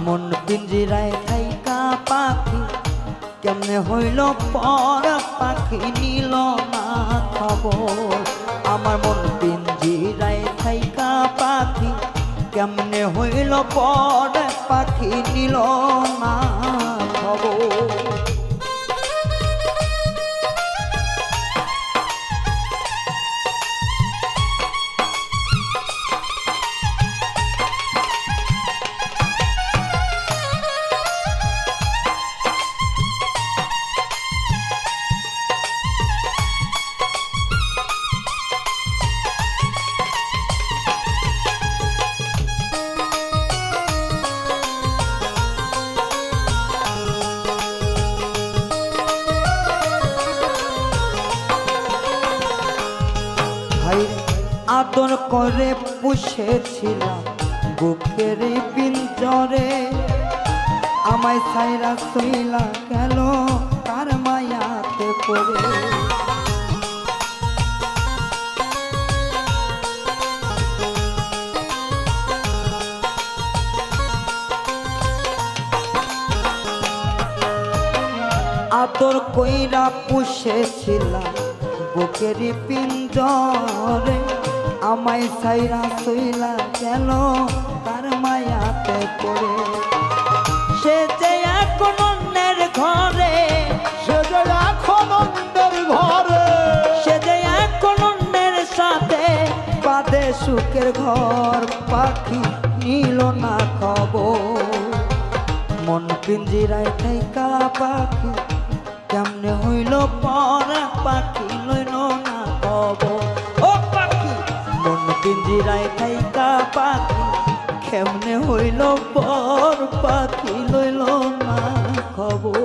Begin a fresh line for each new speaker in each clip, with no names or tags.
মন পিঞ্জিরায় থাইকা পাখি কেমনে হইল পর পাখি নিল না খবর। আমার মন পিঞ্জিরায় থাইকা পাখি কেমনে হইল পর পাখি নিল না খবর। আদর করে পুষেছিলাম বুকের পিঞ্জরে, আমায় ছাইরা সইলা গেল তার মায়াতে পড়ে। আদর কইরা পুষেছিলাম বুকের পিঞ্জরে, আমায় ছাইরা সইলা গেল তার মায়াতে পড়ে। সে যে এখন অন্যের ঘরে,
সে যে এখন অন্যের ঘরে,
সে যে এখন অন্যের সাথে বাঁধে সুখের ঘর, পাখি নিল না খবর। মন পিঞ্জিরায় থাইকা পাখি কেমনে হইল পর পাখি লইল না খবর। ও পাখি মন পিঞ্জিরায় থাইকা পাখি কেমনে হইল পর পাখি লইল না খবর।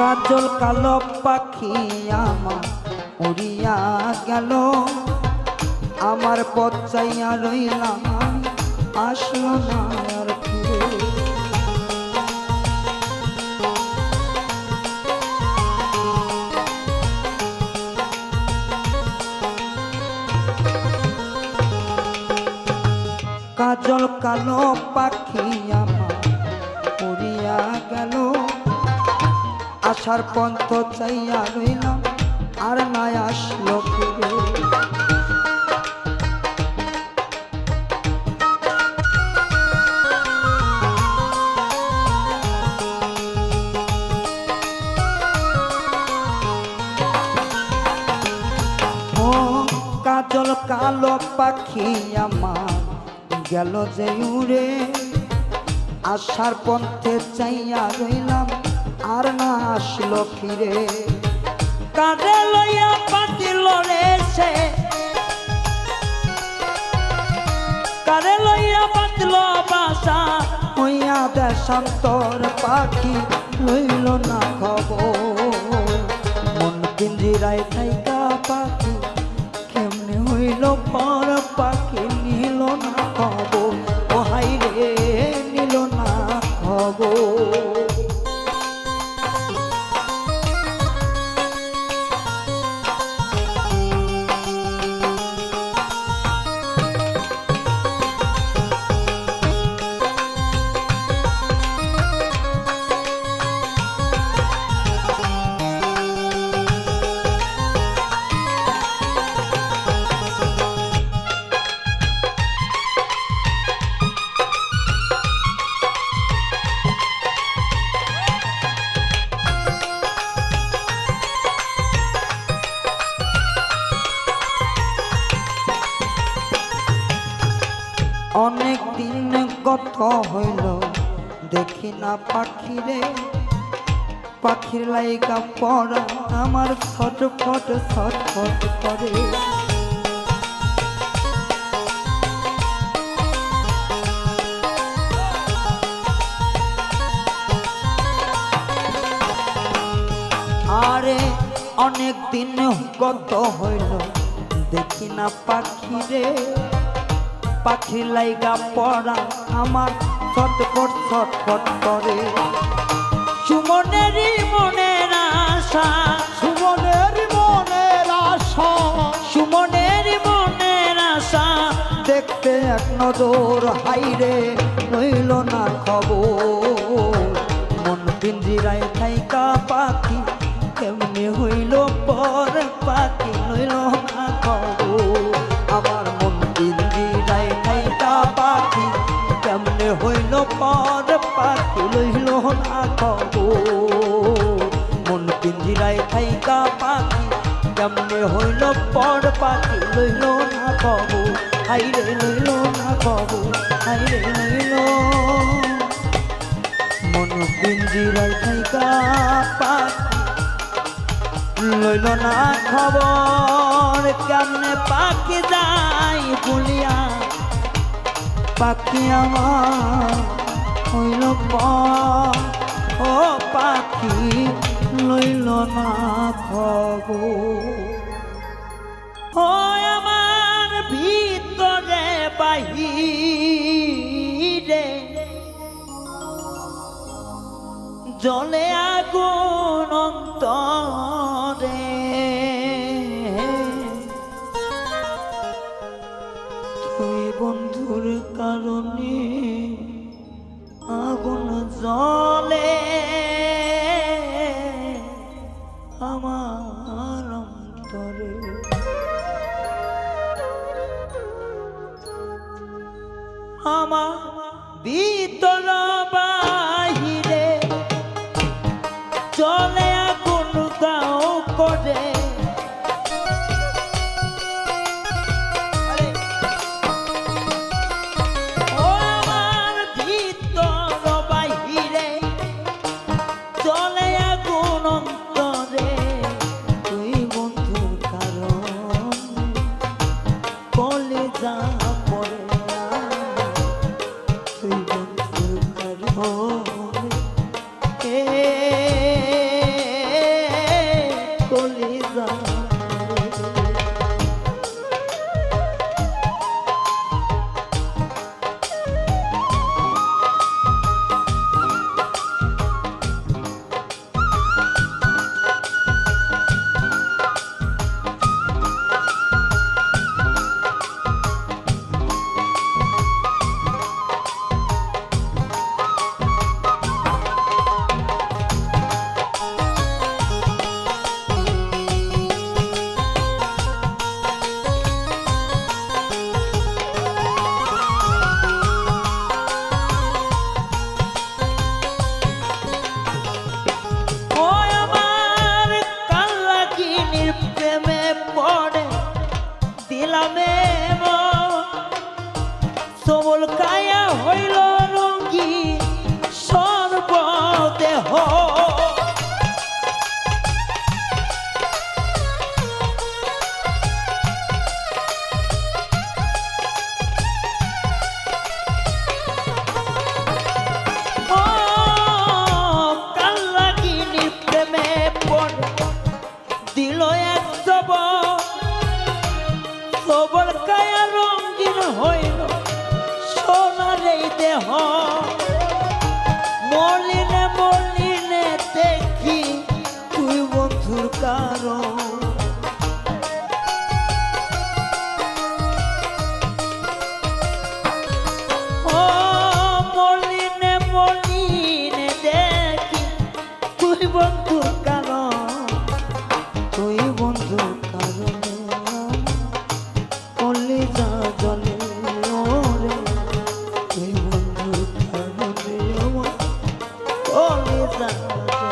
কাজল কালো পাখি আমার উড়িয়া গেল, আমার পথ চাইয়া রইলাম আসলো না আর ফিরে। কাজল কালো পাখি আমার উড়িয়া গেল, আসার পন্থ চাইয়া রইলাম আর নাই আসলো ফিরে। ও কাজল কালো পাখি আমার গেল যে উড়ে, আসার পন্থে চাইয়া রইলাম আর না আসলো ফিরে। কাঁধে লইয়া পাতিল রে সে, কাঁধে লইয়া পাতিল বাসা হইয়া দেশান্তর, পাখি লইল না খবর। মন পিঞ্জিরায় থাইকা পাখি কেমনে হইল পর পাখি নিল না খবর। ও হাই রে নিল না খবর। অনেক দিন কত হইল দেখি না পাখি রে, পাখির লাইকা পড়া আমার ছটফট ছটফট করে। আরে অনেক দিন গত হইল দেখি না পাখিরে, পাখির লাইগা পড়া আমার ছটফট ছটফট করে। সুমনেরই মনের আশা,
সুমনের মনের আশা,
সুমনেরই মনের আশা দেখতে এক নজর হাইরে নইল না খবর। মন পিঞ্জিরায় থাইকা পাখি কেমনে হইল পর পাখি নইল না খবর। আমার মন পিঞ্জিরায় থাইকা পাখি কেমনে হইল পর পাখি লইল না খবর। মন পিঞ্জিরায় থাইকা পাখি কেমনে হইল পর পাখি লইল না খবর। হাইরে লইল না খবর, হাইরে লইল। মন পিঞ্জিরায় থাইকা পাখি লইল না খবর। কেমনে পাখি যাই বলিয়া পাখি আমার হইল পর, ও পাখি লইল না খবর। ও আমার ভিতরে বাহিরে জলে আগুন অন্তরে, তুই বন্ধুর কারণে আগুন জ্বলে আমার অন্তরে। আমার ভিতর বাহিরে চলে আগুন দাও করে। ও আমার ভিতর বাহিরে চলে আগুন অন্তরে, তুই বন্ধুর কারণ কলেজা পড়ে। তুই বন্ধুর কারণ কলেজা সবল কায়া হইল রঙ্গি সর্বদেহ। কাল্লাগিনীর প্রেমে পড়ে দিল এক সবল কায়া রঙ্গিন হইল সোনার এই দেহ। মলিনে মলিনে দেখি তুই বন্ধুর কারণ, ও মলিনে মলিনে দেখি তুই বন্ধুর কারণ। তুই বন্ধুর কারণে কলেজা জলে ওরে, তুই বন্ধুর কারণে আমার কলেজা জলে।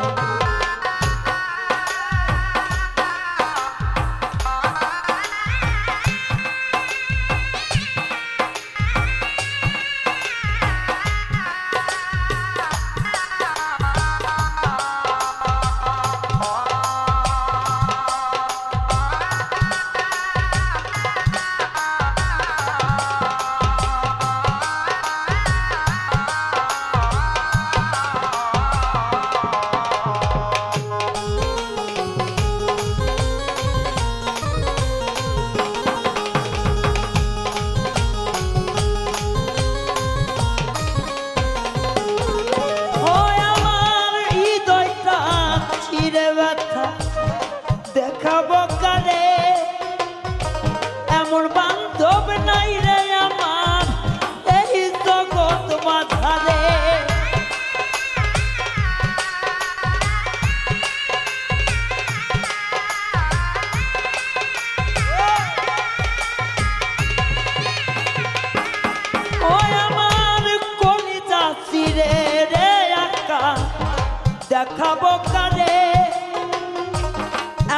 কারে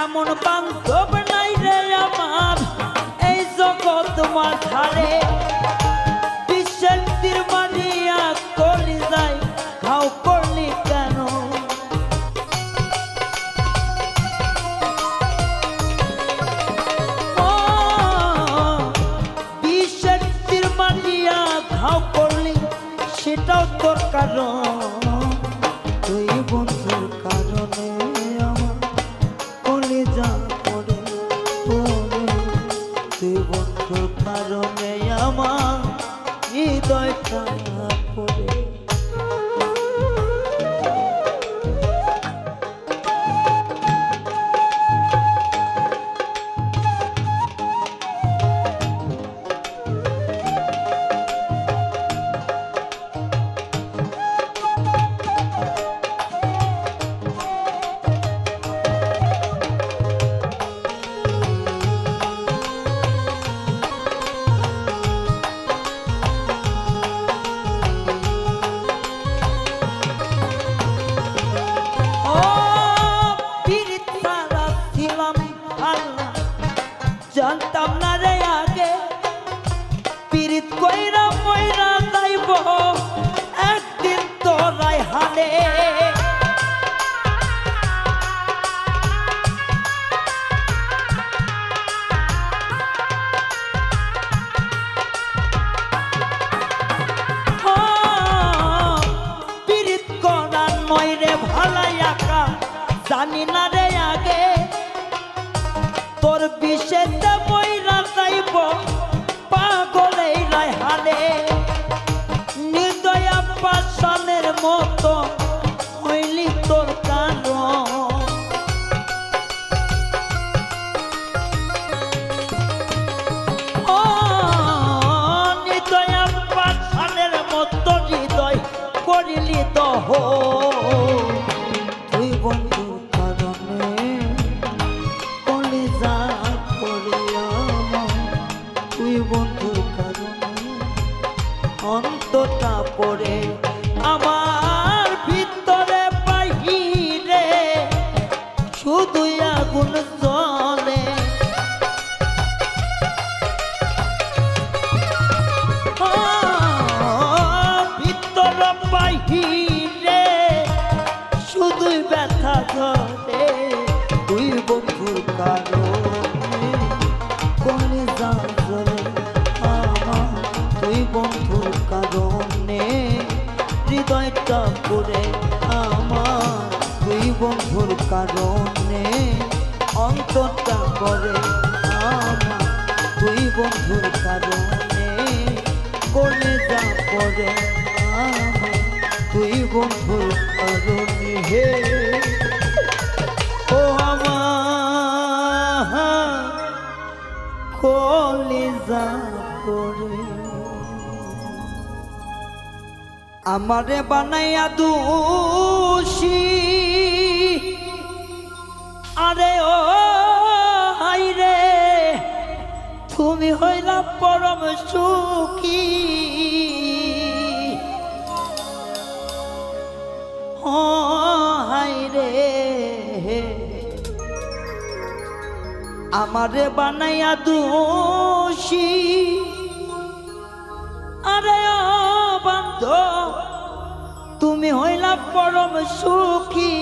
এমন বান্ধব নাই রে আমার এই জগৎ মাঝারে বিশ্বের তীর মারিয়া কলি যায় ঘাও করলি কেন বিশ্বের তীর মারিয়া ঘাও করলি সেটাও তোর কারণ
তুই বন্ধুর কারণে আমার কলিজা পড়ে পড়ে
তুই বন্ধুর কারণে আমার হৃদয়টা পড়ে জানতাম না রে আগে পীড়িত কইরা মইরা যাইব একদিন তোরাই হালে পীড়িত করার নয় রে ভালাই আঁকা জানি না রে আগে তোর বিষেতে মইরা যাইব পাগলেই রায় হালে নির্দয়া পাষাণের মতো হইলি তোর কারণ ও নির্দয়া পাষাণের মতো হৃদয় করিলি দহ
তুই বন্ধুর কারণে কলিজা পড়ে আমার তুই বন্ধুর কারণে
অন্তটা পড়ে আমার ভিতরে বাহিরে শুধু আগুন জ্বলে ভিতরে বাহিরে শুধুই ব্যথা ধরে
তুই বন্ধুর কারণে কলিজা জ্বলে আমার তুই বন্ধুর কারণে হৃদয়টা পড়ে আমার তুই বন্ধুর কারণে অন্তরটা করে আমার তুই বন্ধুর কারণে কলিজা পড়ে আমার তুই বন্ধুর কারণে হে
ও আমার কলিজা পড়ে আমারে বানাইয়া দোষী আরে ও হাই রে তুমি হইলা পরম সুখী ও হাই রে আমারে বানাইয়া দোষী আরে ও বান্ধব তুমি হইলা পরম সুখী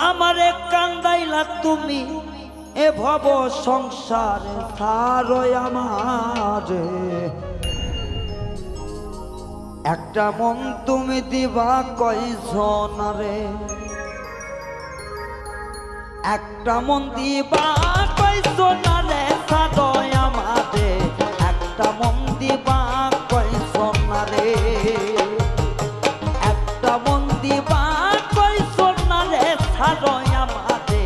আমারে কান্দাইলা তুমি এ ভব সংসারে সারয় আমারে একটা মন তুমি দিবা কয়জন রে একটা মন দিবা কয়জন রে সারয় আমারে একটা মন দিবা কয়জন রে একটা মন দিবা কয়জন রে সারয় আমারে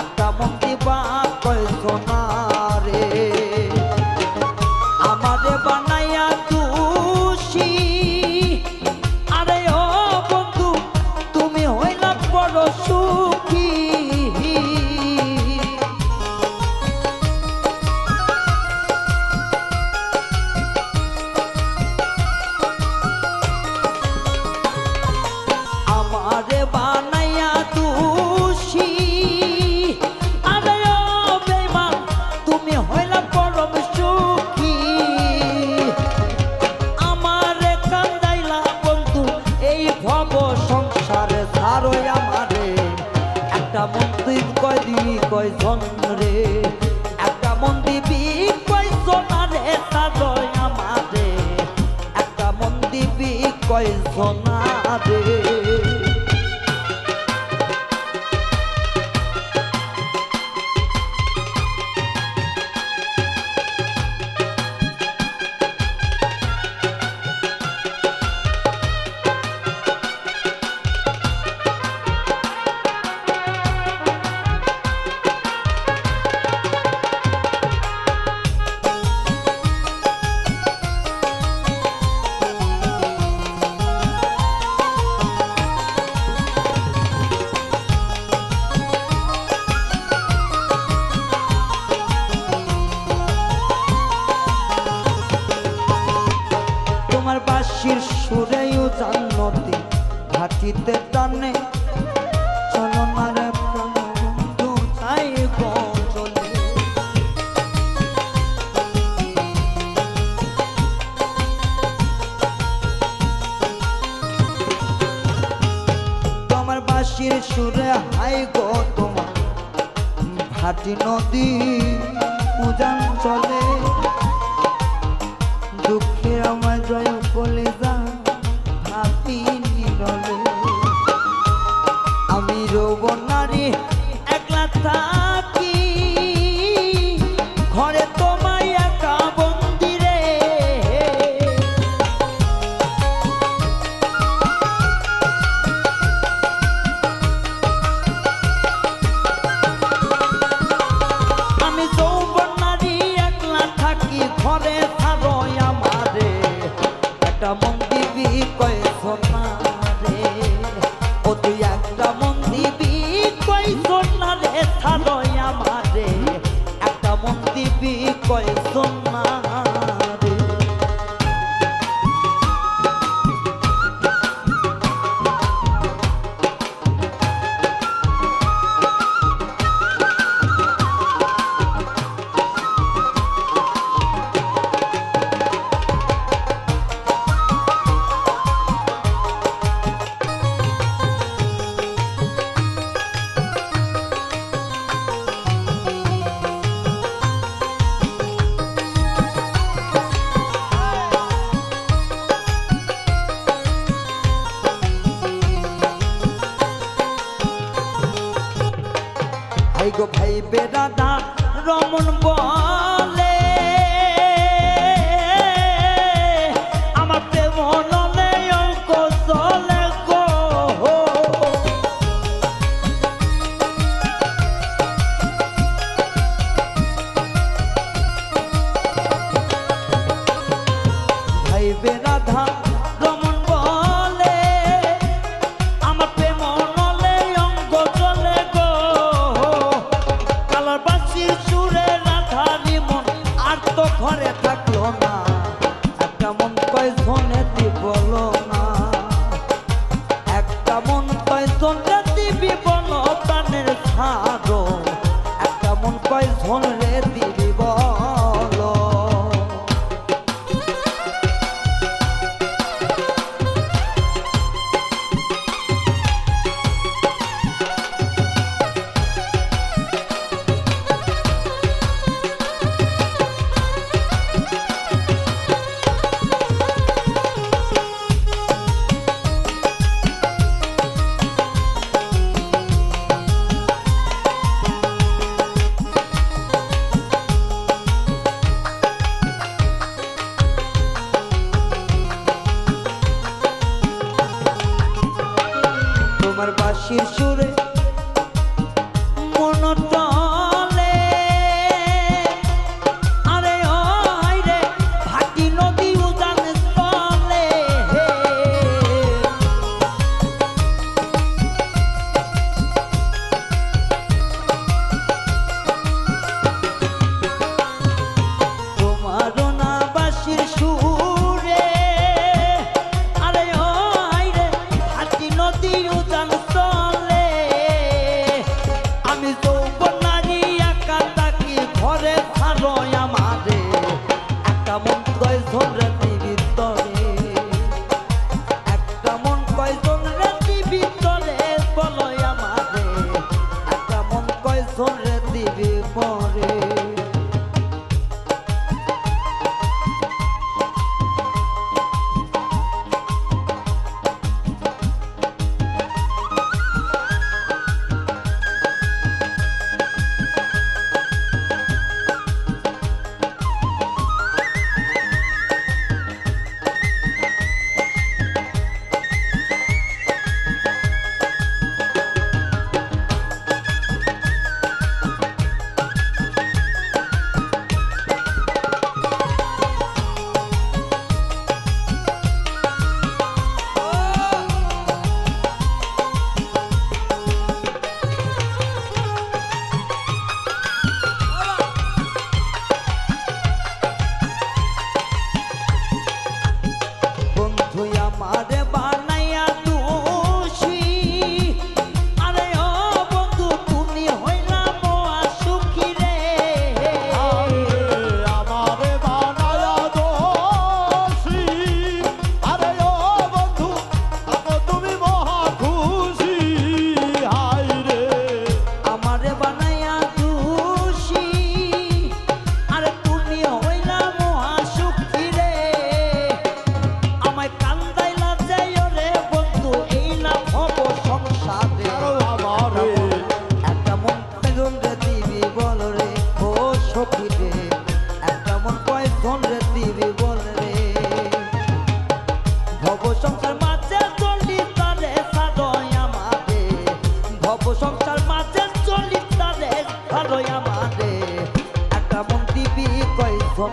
একটা মন দিবা কয়জন রে আমারে বানাইয়া দোষী আরে ও বন্ধু তুমি হইলা বড় সুখী কয়জন রে একটা মন দিবি কয়জন রে সাজয় আমারে একটা মন দিবি কয়জন রে তোমার বাঁশির সুরেও জান্নতি ঘাটিতে টানে চলো না রে প্রাণবন্ধু তাই চলে তোমার বাঁশির সুরে হাই গো তোমার ঘাটি নদী উজান চলে দুঃখে আমার জয় বলে যা ভাবি নিরলে আমি রোব নারী একলা থাকি ঘরে তোমায় একা বন্দি রে আমি যৌবন নারী একলা থাকি ঘরে ছাড়য় আমারে একটা মন দিবি কয়জন রে ও তুই একটা মন দিবি কয়জন রে ছাড়য় আমারে একটা মন দিবি কয়জন রে ভাই গো ভাই বেদাদা রমন বলে আমার প্রেম নলে অঙ্ক চলে গো ভাই বেদাদা রমন বলে আমার প্রেম নলে অঙ্ক চলে গো কালার বাঁশির সুরে রাধারি মন আর তো ঘরে থাকলো না একটা মন কয়জনে দিব না একটা মন কয়জনে দিবি বল প্রাণের ছাড়ো একটা মন কয়জনে দিবি বল তোমার বাঁশির সুরে মন টলে আরে ওই রে ভাটি নদী উজান চলে তোমার না বাঁশির সুরে আরে ওই রে ভাটি নদী উজান চলে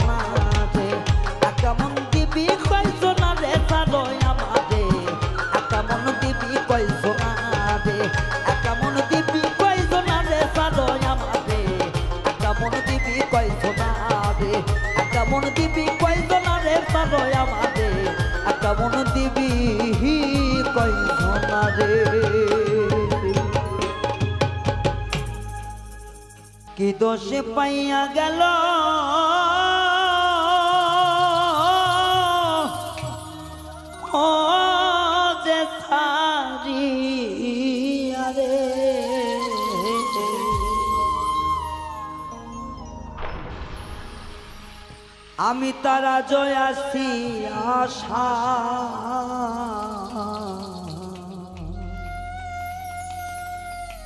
না রে কেমন দিবি কইছো না রে সারই আমারে কেমন দিবি কইছো না রে কেমন দিবি কইছো না রে সারই আমারে কেমন দিবি কইছো না রে কেমন দিবি কইছো না রে সারই আমারে কেমন দিবি কইছো না রে কি দোষে পাইয়া গেল ও যে সারিয়া রে আমি তারা জয় আসি আশা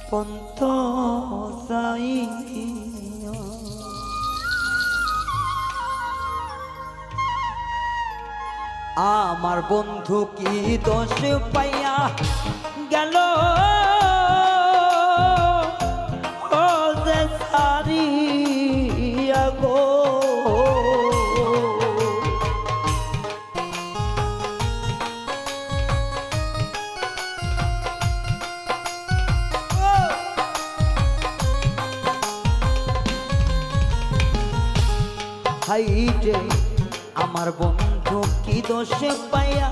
পন্ত সাই আমার বন্ধু কি দোষ পাইয়া গেল ও যে সারিয়া গো হাইরে আমার বন্ধু কি দোষে পাইয়া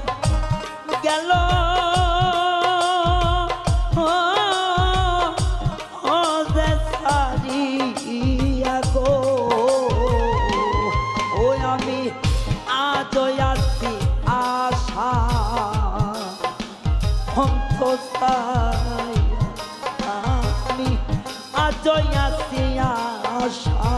গেল ও যে সারিয়া গো ওই আমি আজ আছি আশা অন্ত আমি আজ আছি আশা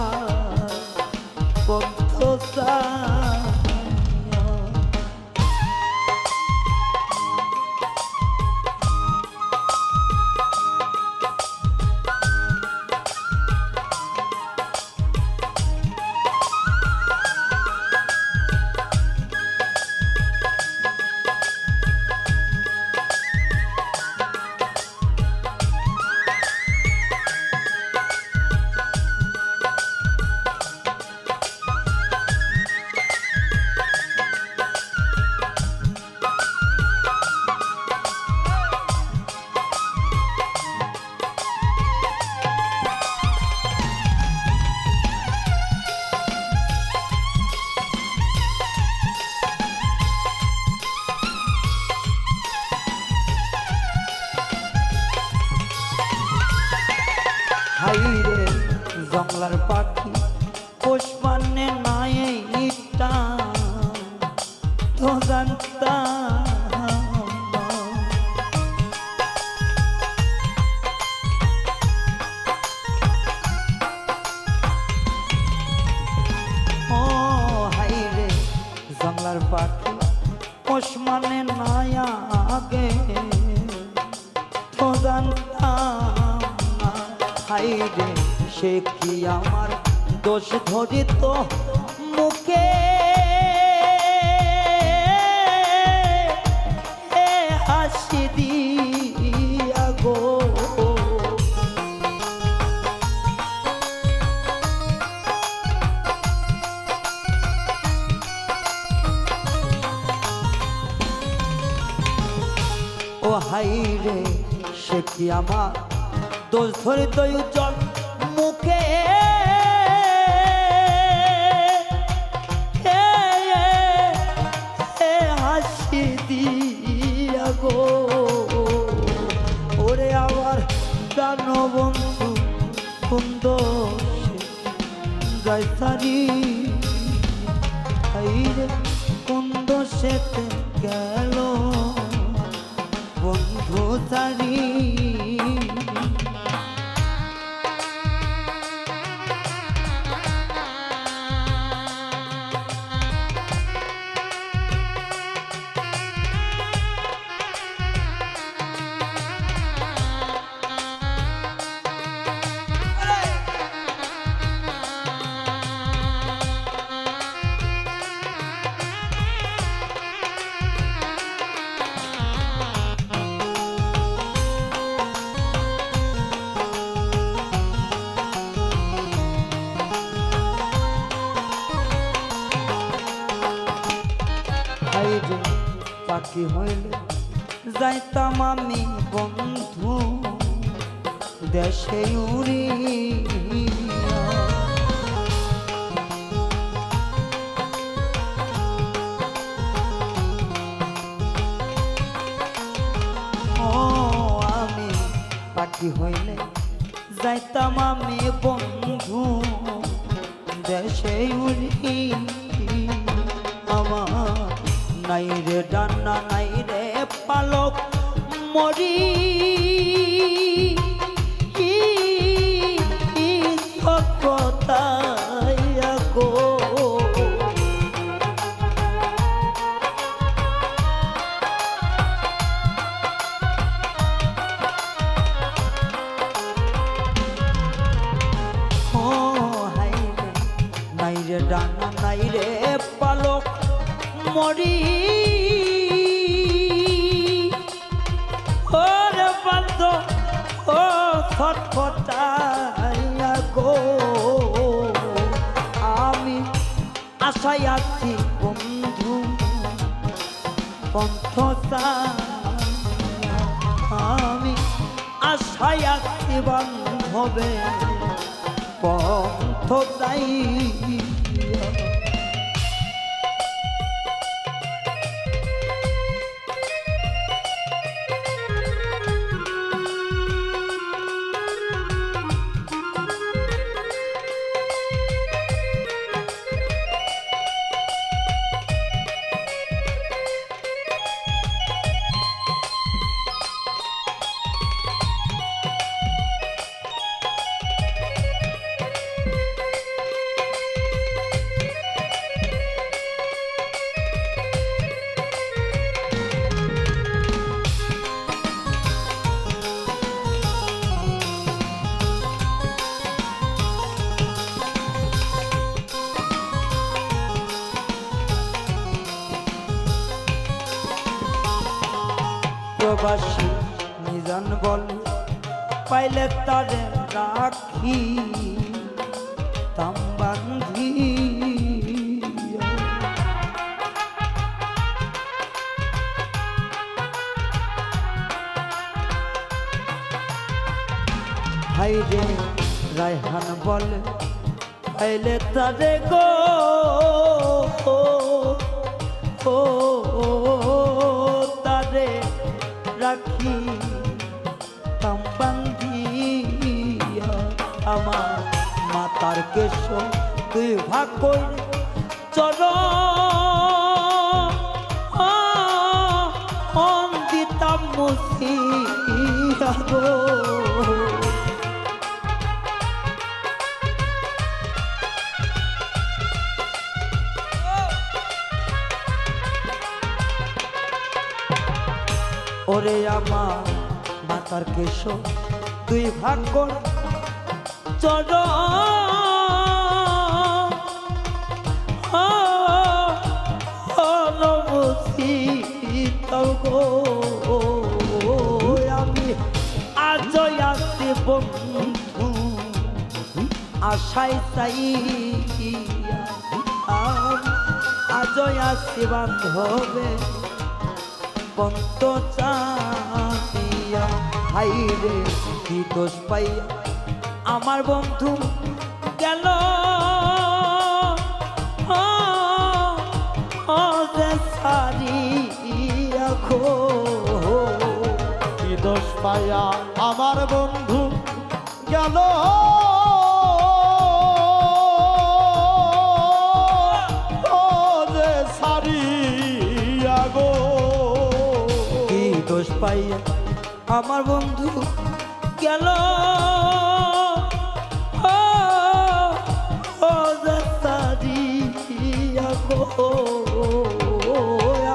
হাইরে জংলার পাখি পুষ্পান্নে নাই ইটা তো জানতাম ও হাইরে জংলার পাখি পুষ্পান্নে নাই আগে তো জানতাম হাইরে সে কি আমার দোষ ধরিত মুখে হাসি দিয়া গো ও হাইরে সে কি আমার দোষ ধরে দয়ুজন মুখে হাসি দিয়া গো ওরে আমার প্রাণ বন্ধু সুন্দর জয় সারি কুন্দ সেতে গেল বন্ধু সারি
পাখি হইলে যাইতাম আমি বন্ধু দেশে উড়িয়া। ও আমি পাখি হইলে যাইতাম আমি বন্ধু দেশে উড়ি। আমার নাই রে ডান্না নাই রে পালক মরি কথায় গো। নাই রে ডানা নাই রে পালক মরি ওরে বান্ধ ও ছটফটাইয়া গো। আমি আশায় আছি বন্ধু পন্থ আমি আশায় আছি বান্ধবে পন্থ যাই। প্রবাসী নিজান বলে পাইলে তারে রাখি তাম বান্ধি। হাইরে রায়হান বলে পাইলে তারে গো তারে রাখি তাম বান্ধিয়া। আমার মাতার কেশ তুই ভাগ কই চরণ দিতাম মুছিয়া গো। ওরে আমার মাতার কেশ তুই ভাগ কর গো। আমি আজ আসি বন্ধু আশায় চাই আজ আসি বান্ধবে পন্ত চাঁদিয়া। হাইরে কি দোষ পাইয়া আমার বন্ধু গেল সারিয়া গো।
কি দোষ পাইয়া আমার বন্ধু গেল যে সারিয়া গো।
কি দোষ পাইয়া আমার বন্ধু গেল সারিয়া গো।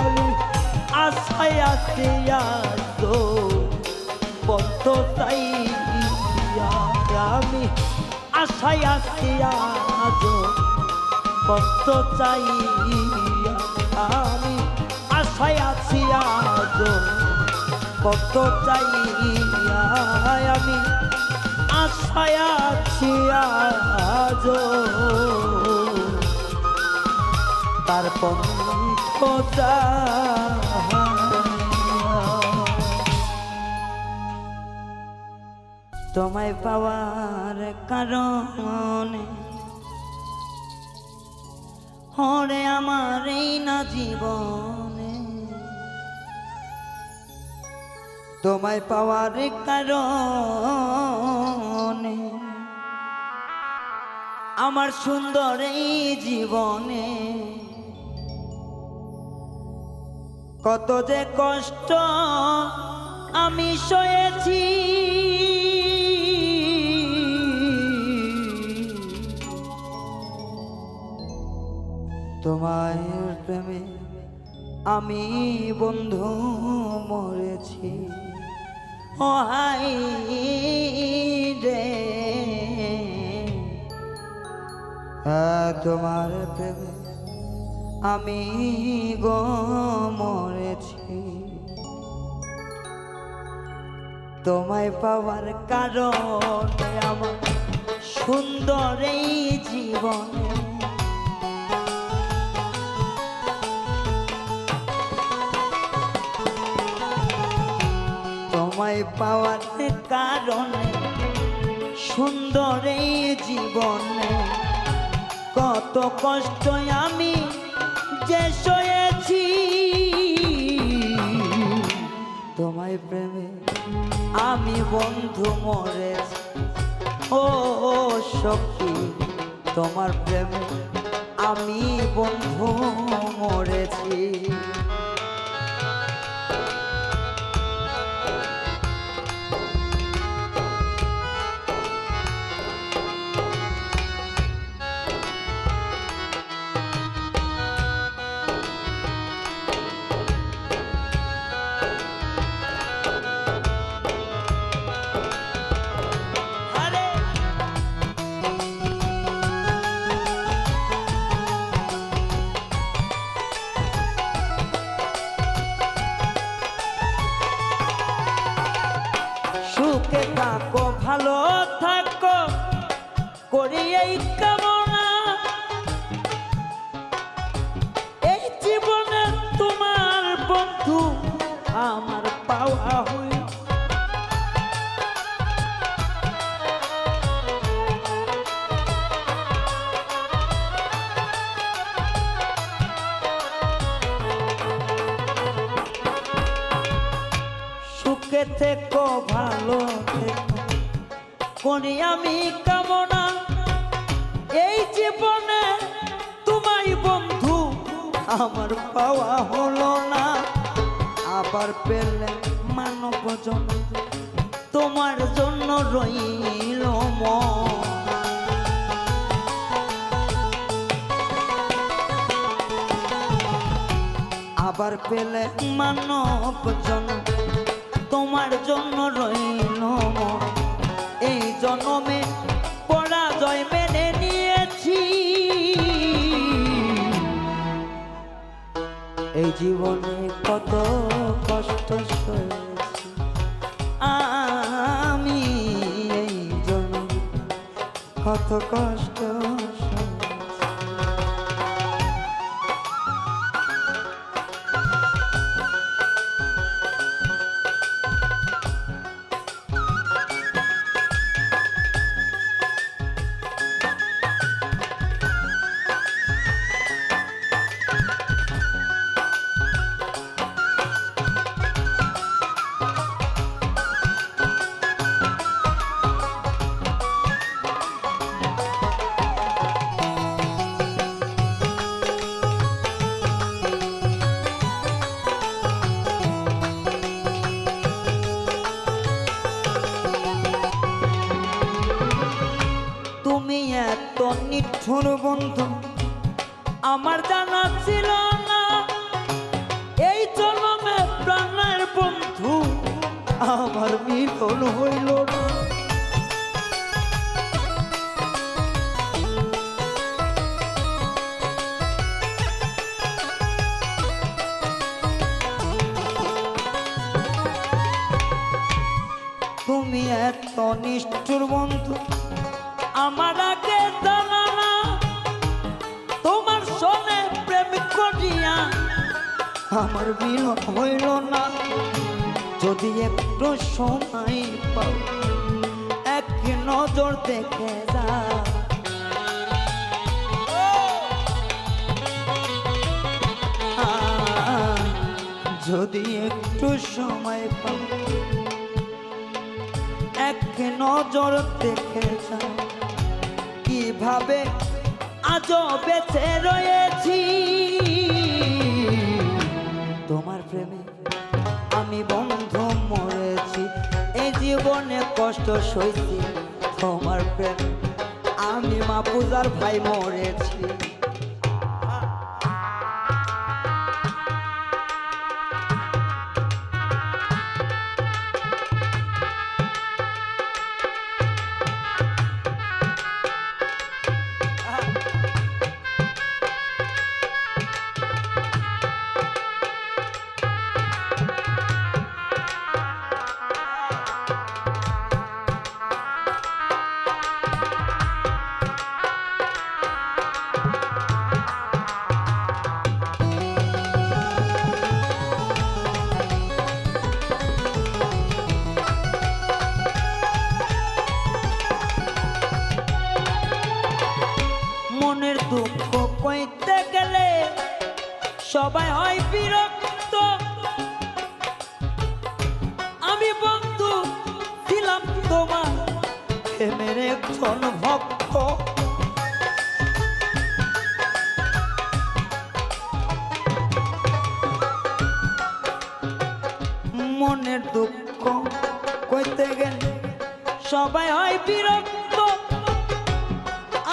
আমি আশায় আছি আজ পথ চাই। আমি আশায় আছি আজ পথ চাই। আমি আশায় আছি আজ পথ চাই। আমি আশায় আছি আজ তার পথ চাই। তোমায় পাওয়ার কারণে হরে আমার এই না জীবনে, তোমায় পাওয়ার কারণে আমার সুন্দর এই জীবনে কত যে কষ্ট আমি সয়েছি। তোমার প্রেমে আমি বন্ধু মরেছি। ও হাই রে, তোমার প্রেমে আমি গো মরেছি। তোমায় পাওয়ার কারণে আমার সুন্দর এই জীবনে তোমায় পাওয়ার কারণে সুন্দর এই জীবনে কত কষ্ট আমি যে সয়েছি। তোমায় প্রেমে আমি বন্ধু মরেছি। ও সখী, তোমার প্রেমে আমি বন্ধু মরেছি। সুখে থাকো, ভালো থাকো, করি এই কামনা। এই জীবনে তোমার বন্ধু আমার পাওয়া হই। সুখে থেকো, ভালো থেকো, করি আমি কামনা। এই জীবনে তোমায় বন্ধু আমার পাওয়া হলো না। আবার পেলে মানব জন্ম তোমার জন্য রইল মন। আবার পেলে মানব জন্ম তোমার জন্য রইল মন। এই জন্মে পরাজয় মেনে নিয়েছি। এই জীবনে কত কষ্ট সয়েছি আমি। এই জন্মে কত কষ্ট সয়েছি। এত নিষ্ঠুর বন্ধু আমার জানা ছিল না। এই জন্মে প্রাণের বন্ধু আমার মিলন হইল না। তুমি এত নিষ্ঠুর বন্ধু আমার আগে জানা না। তোমার সনে প্রেম করিয়া আমার মিলন হইল না। যদি একটু সময় পাও
নজর দেখে যা। যদি একটু সময় পাও এক নজর দেখে যা, কিভাবে আজও বেঁচে রয়েছি তোমার প্রেমে আমি বন্ধু মরেছি। এই জীবনে কষ্ট সইছি তোমার প্রেমে আমি মাহফুজার ভাই মরেছি। মনের দুঃখ কইতে গেলে সবাই হয় বিরক্ত, আমি বন্ধু ছিলাম তোমার প্রেমের একজন ভক্ত। মনের দুঃখ কইতে গেলে সবাই হয় বিরক্ত,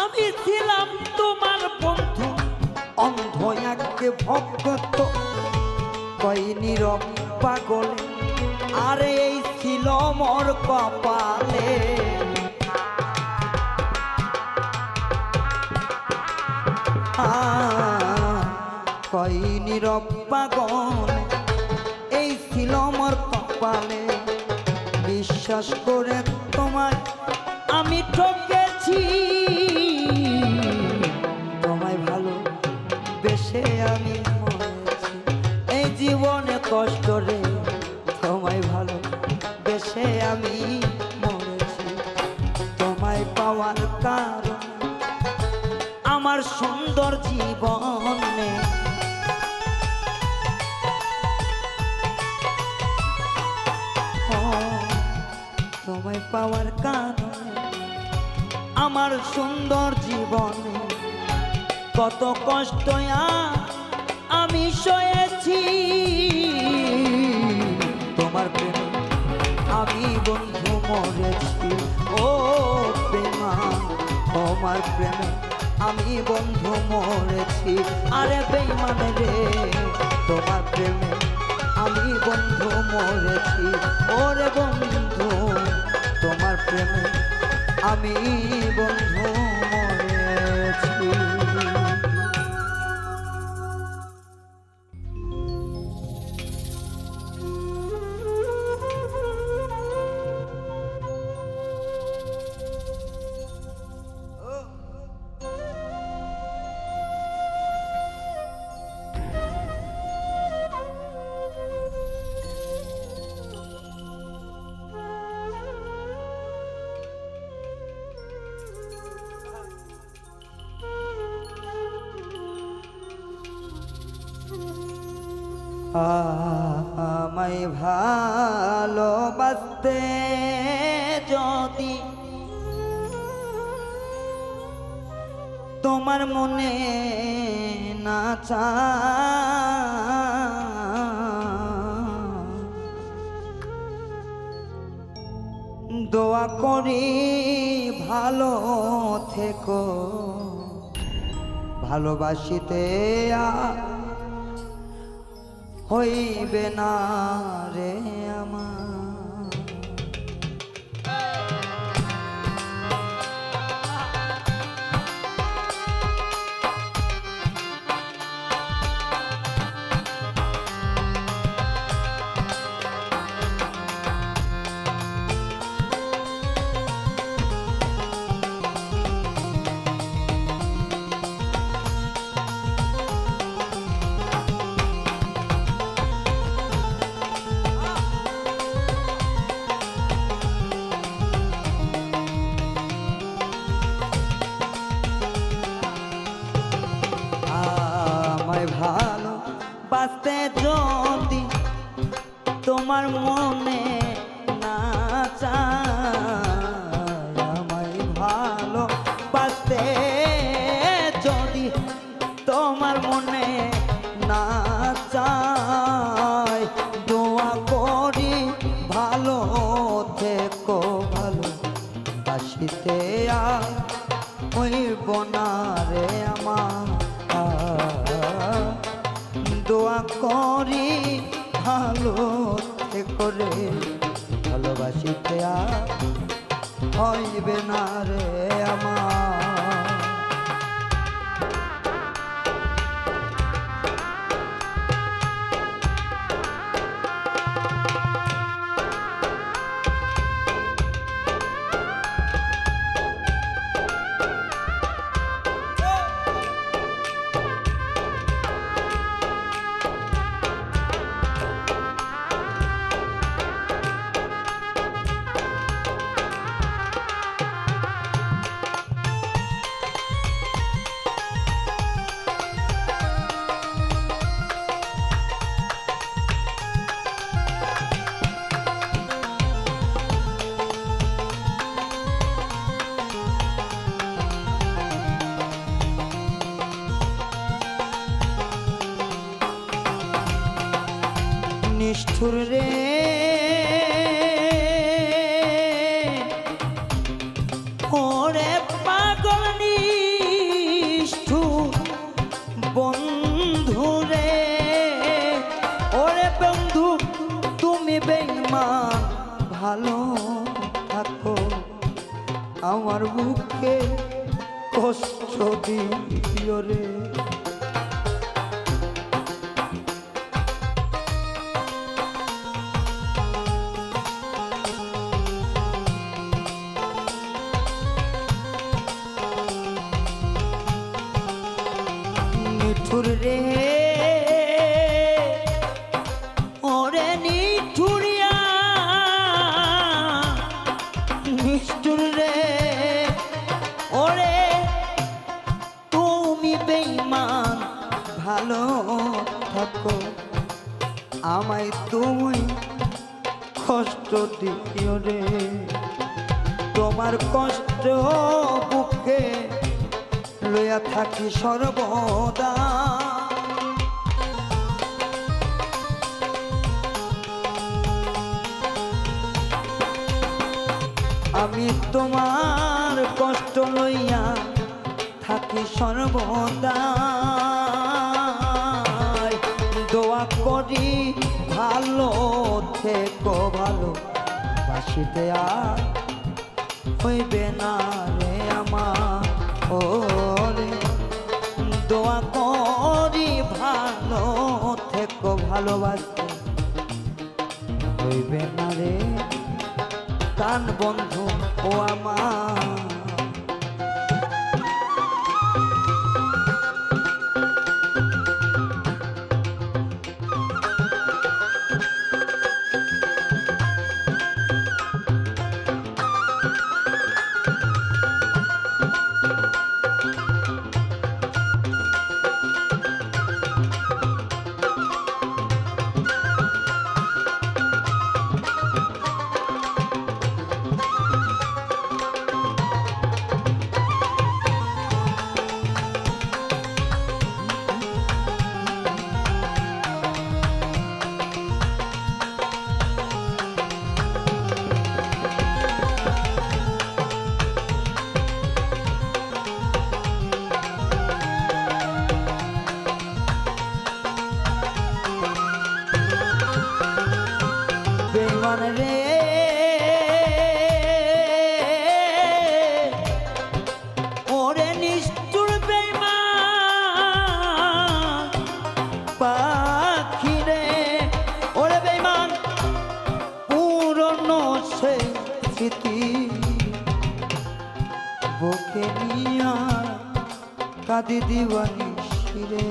আমি ছিলাম তোমার বন্ধু অন্ধ একে ভক্ত। কই নীরব পাগলে আর এই ছিল মোর কপালে। কই নীরব পাগলে এই ছিল মোর কপালে। বিশ্বাস করে তোমায় আমি ঠকেছি, তোমায় ভালো বেশে আমি মরেছি। এই জীবনে কষ্ট রে তোমায় ভালো বেশে আমি মরেছি। তোমায় পাওয়ার কারণ আমার সুন্দর জীবনে তোমায় পাওয়ার কারণে আমার সুন্দর জীবনে কত কষ্ট আমি সয়েছি তোমার প্রেমে আমি বন্ধু মরেছি। ও প্রেমা তোমার প্রেমে আমি বন্ধু মরেছি। আরে বেঈমান রে তোমার প্রেমে আমি বন্ধু মরেছি। ওরে বন্ধু তোমার প্রেমে আমি বন্ধু মরেছি। আমায় ভালোবাসতে যদি তোমার মনে না চায়, দোয়া করি ভালো থেকো। ভালোবাসিতে হইবে না রে আমার। তোমার মনে না চায় আমায় ভালো বাসতে, যদি তোমার মনে না চায় দোয়া করি ভালো থেকো, ভালো বাসিতে আর হইব না রে আমার, দোয়া করি ভালো থেকো রে, ভালোবাসিতে আর হইবে না রে আমার। নিষ্ঠুর রে ওরে পাগল নিষ্ঠুর বন্ধু রে, ওরে বন্ধু তুমি বেঈমান ভালো থাকো, আমার বুকে কষ্ট দিও রে। নিঠুর রে ওরে নিঠুরিয়া নিষ্ঠুর রে ওরে তুমি বেঈমান ভালো থাকো, আমায় তুমি কষ্ট দিও রে, তোমার কষ্ট বুকে লইয়া থাকি সর্বদা, আমি তোমার কষ্ট লইয়া থাকি সর্বদা, দোয়া করি ভালো থেকো, ভালো বাসিতে আর হইবে না রে আমার, ওরে দোয়া করি ভালো থেকো, ভালোবাসতে হইবে না রে প্রাণ বন্ধু ও আমার। বেঈমান রে ওরে নিষ্ঠুর বেঈমান পাখি রে, ওরে বেঈমান পুরনো সেই স্মৃতি বুকে নিয়া কাঁদি দিওয়ানি শিরে।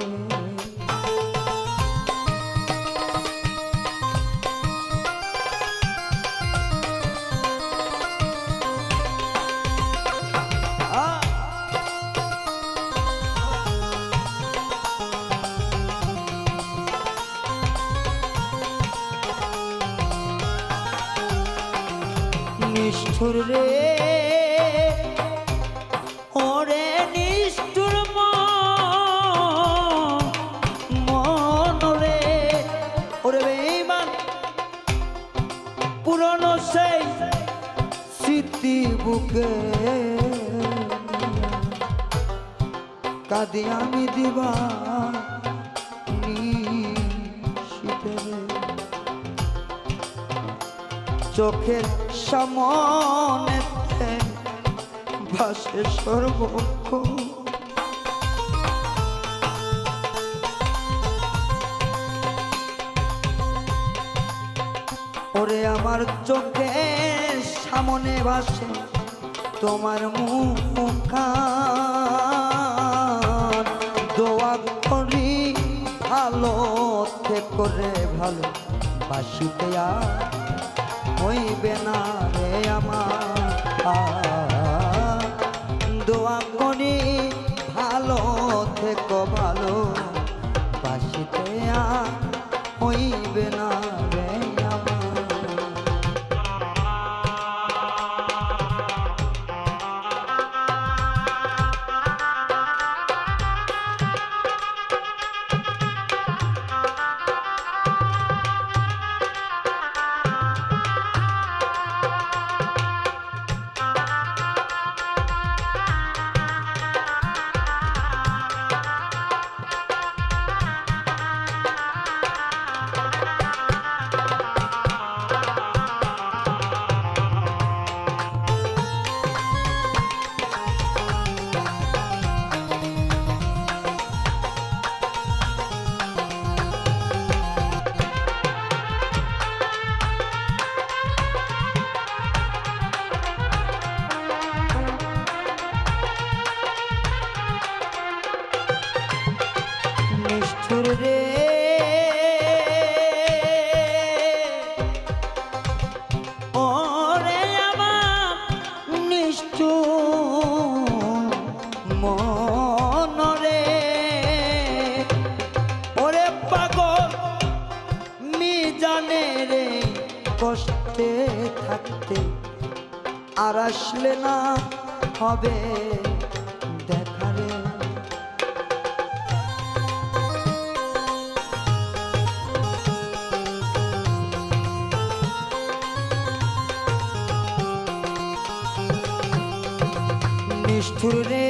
নিষ্ঠুর রে ওরে নিষ্ঠুর মন রে ওরে বেঈমান পুরনো সেই স্মৃতি বুকে কাঁদি আমি দিবা চোখের সামনে ভাসে সর্বক্ষণ ওরে আমার চোখের সামনে ভাসে তোমার মুখখান দোয়া করি ভালো থেকো রে ভালো বাসিতে আর হইবে না রে আমার দোয়া করি ভালো থেকো ভালো বাসিতে আর হইবে না রে নিষ্ঠুর রে ওরে আমার নিষ্ঠুর মন রে ওরে পাগল মিজানে রে কষ্টে থাকতে আর আসলে না হবে দেখা রে নিষ্ঠুর রে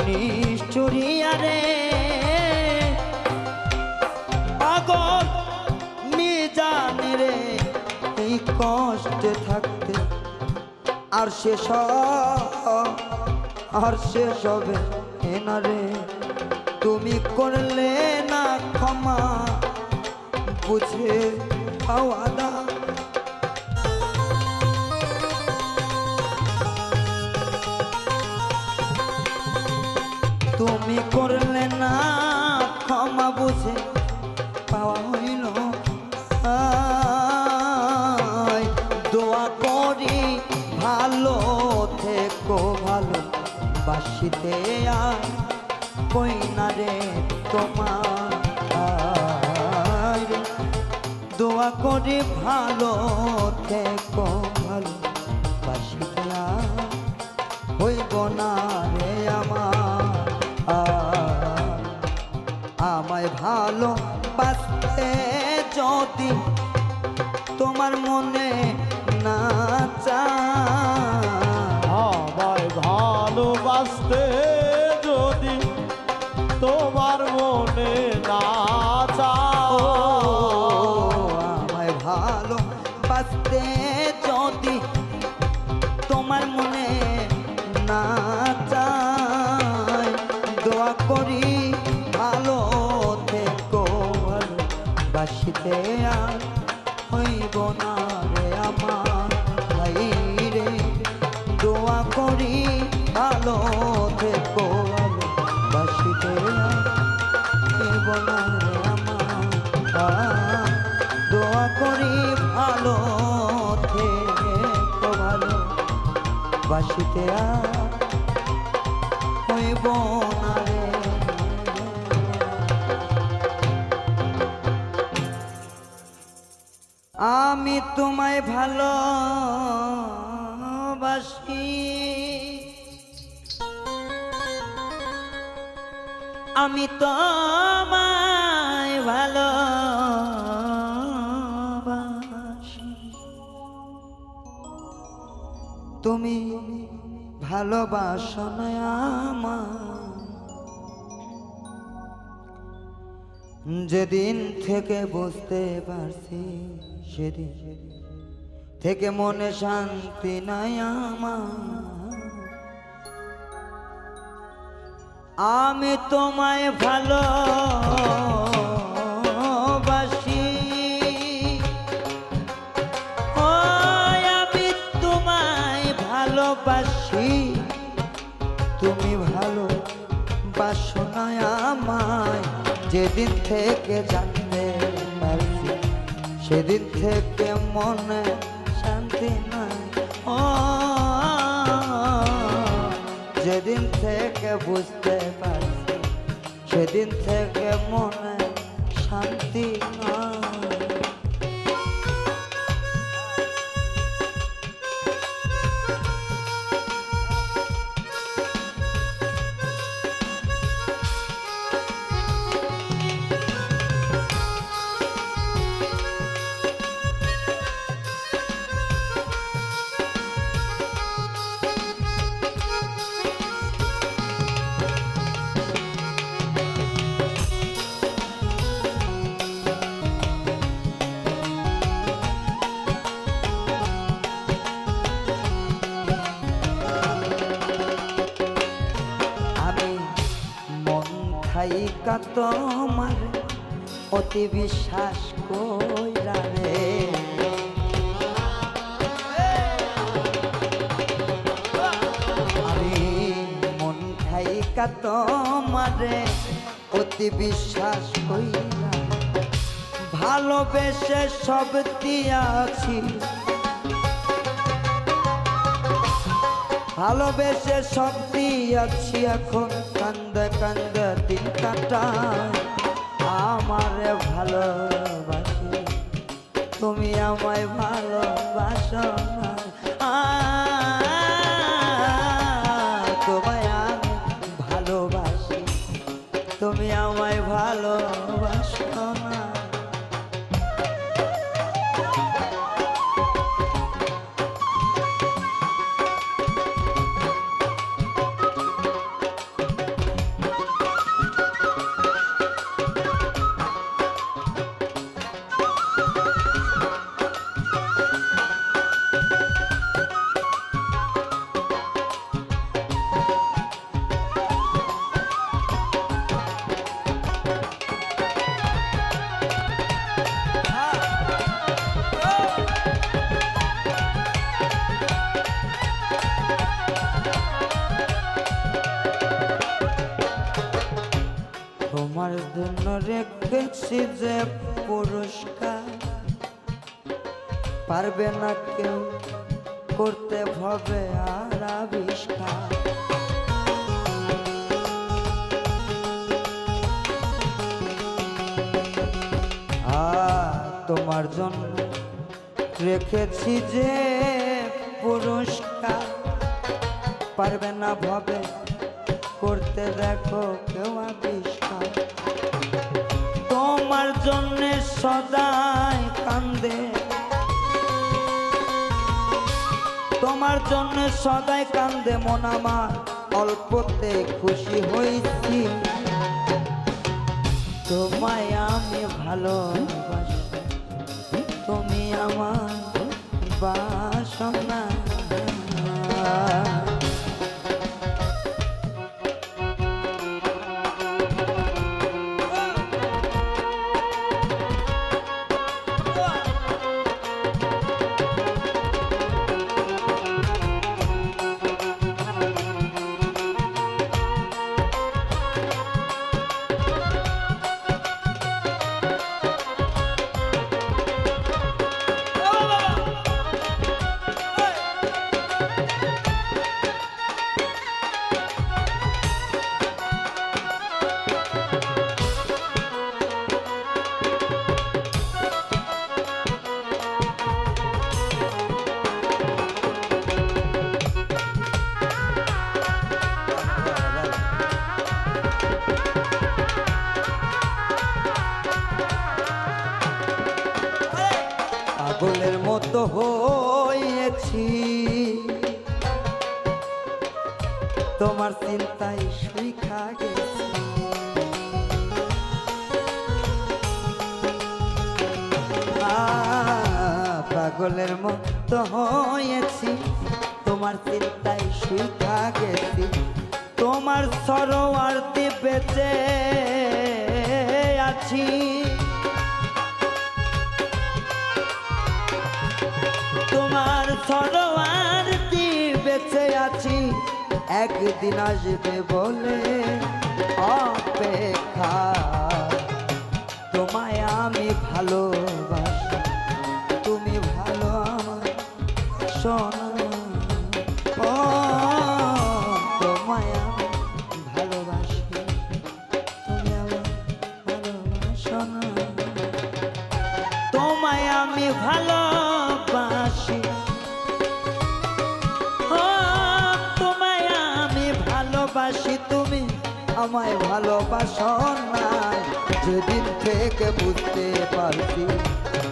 নিষ্ঠুরিয়া রে পাগল মিজানে রে এই কষ্টে থাকতে আর শেষ হবে না রে তুমি করলে না ক্ষমা বুঝে আওয়াদা তুমি করলে না ক্ষমা বুঝে পাওয়া হইল দোয়া করি ভালো থেকো ভালো বাসিতে আর কই না রে তোমার দোয়া করি ভালো থেকো ভালো বাসিতে আর হইব না রে আমায় ভালো বাসতে যদি তোমার মনে না চায়
আমায় ভালোবাসতে যদি তোমার মনে না চাও
আমায় ভালোবাসতে যদি তোমার মনে না চায় দোয়া করি ভালো থেকো ভালো বাসিতে আর হইব না রে আমার ভাই রে দোয়া করি ভালো থেকো ভালো বাসিতে আর হইব না রে আমার দোয়া করি ভালো থেকো ভালো বাসিতে আর হইব না রে
তোমায় ভালোবাসি, আমি তোমায় ভালোবাসি, তুমি ভালোবাসো না আমায়। যেদিন থেকে বুঝতে পারছি সেদিন থেকে মনে শান্তি নাই আমার। আমি তোমায় ভালোবাসি, ও আমি তোমায় ভালোবাসি, তুমি ভালোবাসো না আমায়। যেদিন থেকে জানতে পারছি সেদিন থেকে মনে শান্তি নাই। ও যেদিন থেকে বুঝতে পারছি সেদিন থেকে মনে শান্তি নাই। থাইকা তোমার অতি বিশ্বাস কইরা রে, আমি মন থাইকা তোমারে অতি বিশ্বাস কইরা ভালোবেসে সব দিয়াছি, ভালোবেসে সব দিয়াছি। এখন কান্দে কান্দে দিন কাটায়, আমারে ভালোবাসি তুমি আমায় ভালোবাসো না। তোমায় আমি ভালোবাসি তুমি আমায় ভালোবাসো না। তোমার জন্য রেখেছি যে পুরস্কার, পারবে না কেউ করতে ভবে আর আবিষ্কার। তোমার জন্য রেখেছি যে পুরস্কার, পারবে না ভবে করতে দেখো কেউ আবিষ্কার। তোমার জন্য সদাই কান্দে, তোমার জন্য সদাই কান্দে মন আমার, অল্পতে খুশি হইছি তোমায় আমি ভালোবাসি তুমি আমার বাসনা। হয়েছি তোমার চিন্তায় শুইখা গেছি পাগলের মতো হয়েছি তোমার চিন্তায় শুইখা গেছি তোমার সরোয়ার্তে বেঁচে আছি তোমার সরোয়ার্তে বেঁচে আছি একদিন আসবে বলে অপেক্ষা তোমায় আমি ভালোবাসি তুমি ভালো আমার সোনা ও তোমায় আমি ভালোবাসি তুমি আমার ভালোবাসো না তোমায় আমি ভালোবাসি ও তোমায় আমি ভালোবাসি তুমি আমায় ভালোবাসো না যেদিন থেকে বুঝতে পারছি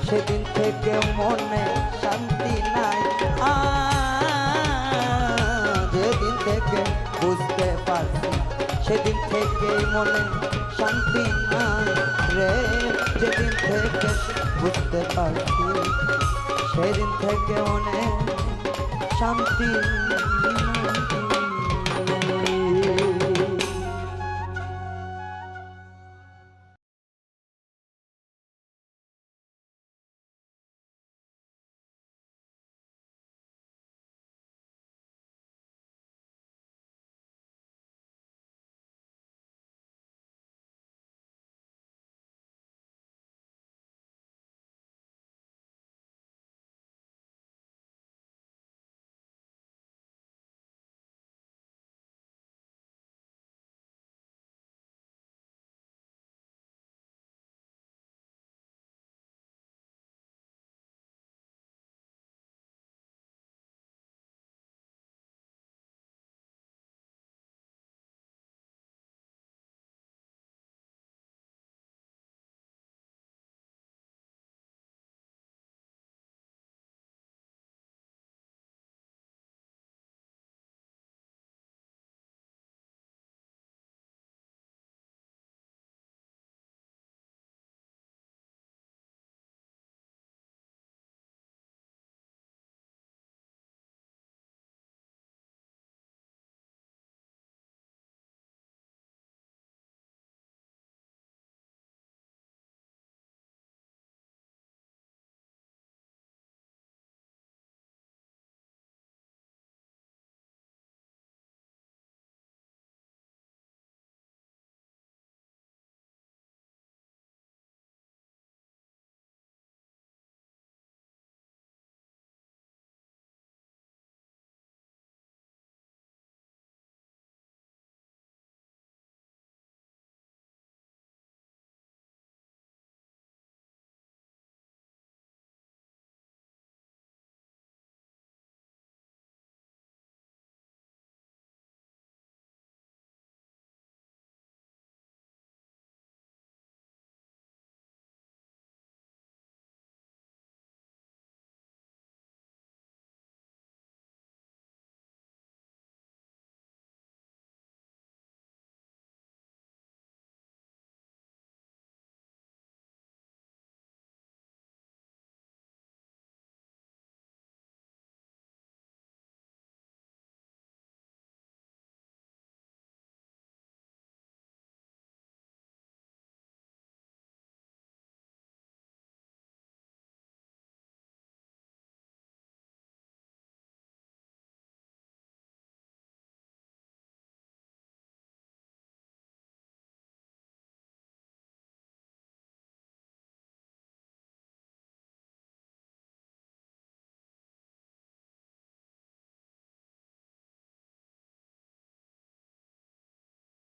সেদিন থেকে মনে শান্তি নাই যেদিন থেকে বুঝতে পারছি সেদিন থেকে মনে শান্তি নাই রে যেদিন থেকে বুঝতে পারছি সেদিন থেকে মনে শান্তি